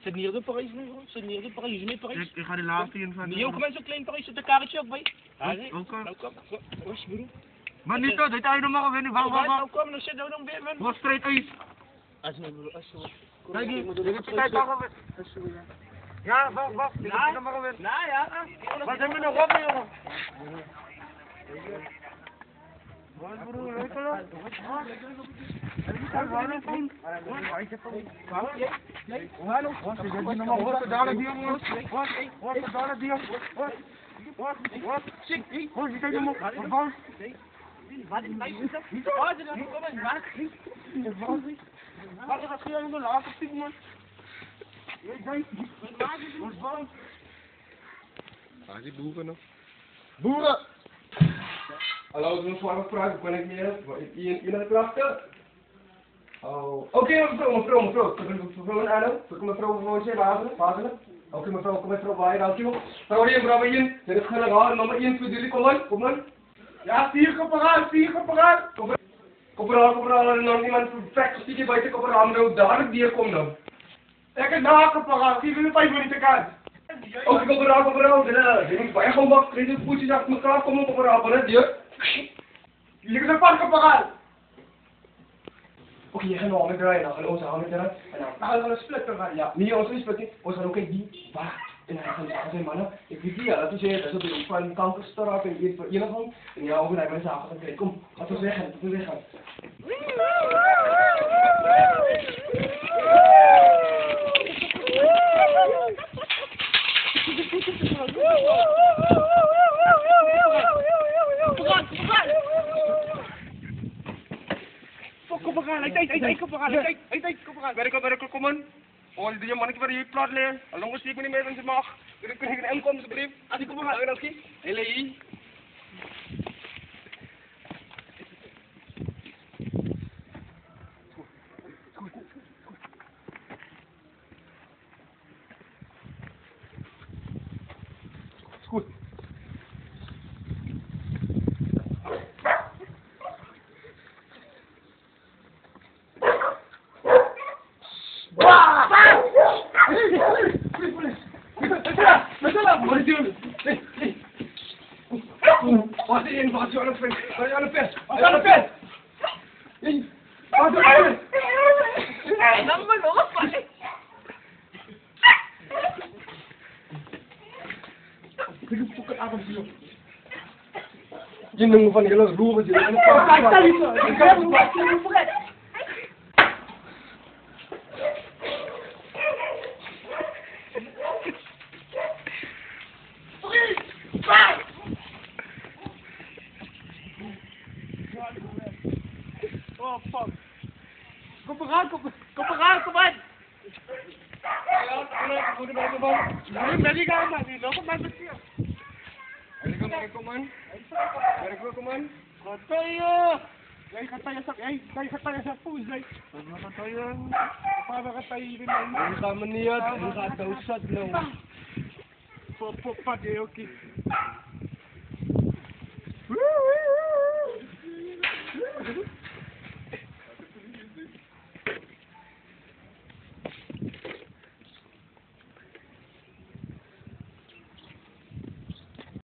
Zit niet op Parijs nu, hoor. Zit niet op Parijs, niet Parijs. Ik ga de laatste in van... Nee, ook mensen klein Parijs, zit een kaartje op bij. Ook al. Nou kom, was broer. Maar niet zo, dit heb je nog maar winnen. Wacht. Nou kom, dan zit nou dan weer, man. Wat strijd uit. Als je broer, als je Kijk hier, dit is de tijd nog weer. Ja, wacht. Dit is nog maar weer. Nou ja. Wat hebben we nog op, jongen? Wat broer, weet je nog? Waar is die boeren nog? Boeren! Hallo, ik ben zwaar vragen, ben ik meer? In de krachten? Oh, oké, mevrouw. Mevrouw en Anno. Mevrouw gewoon zeggen, wazelen. Oké, mevrouw, waar dankjewel. Mevrouw hier, dit is geen raar, nummer 1, 2, 3, kom maar. Ja, 4 koperaal. Koperaal, en dan iemand vertrekt, stiek je buiten koperaal, nou, daar die komt dan. Ik heb na koperaal, 4 uur 5 minuten kaart. Oké, koperaal, dit is bij gewoon wat, dit poetjes achter elkaar, kom op koperaal, hè, die. Jullie zijn van koperaal. Oké, je gaat nog met draaien, en onze handen eruit. En dan Nou, dat is splitter van. ja, niet onze splitting, we gaan ook die waar. En hij gaat zijn mannen, ik weet niet, dat is het, dat is van kankerstraat en hier voor iedereen. En ja, ook naar mijn zaken, oké, kom, laten we zeggen. Koperaal, ik koperaal. Werk, kom aan. Oh, die mannetje waar je plat ligt. Al lang zie ik me niet meer in zijn maag. Dan kun je een komen, alsjeblieft. Als ik koperaal, dan zie ik. Hele goed. Wat is in? Wat is aan de pers? Dan moet je oppassen. Je noemt van hele roeren die aan Oh, fuck. Koperaal, kom aan. Ben ik aan, man. Die lopen met hier. Kom aan. Wat ben je? Jij gaat bij je voet, nee. Wat ben je? Vader gaat bij je We gaan me niet uit, we gaan dood zat nou. Papa, oké.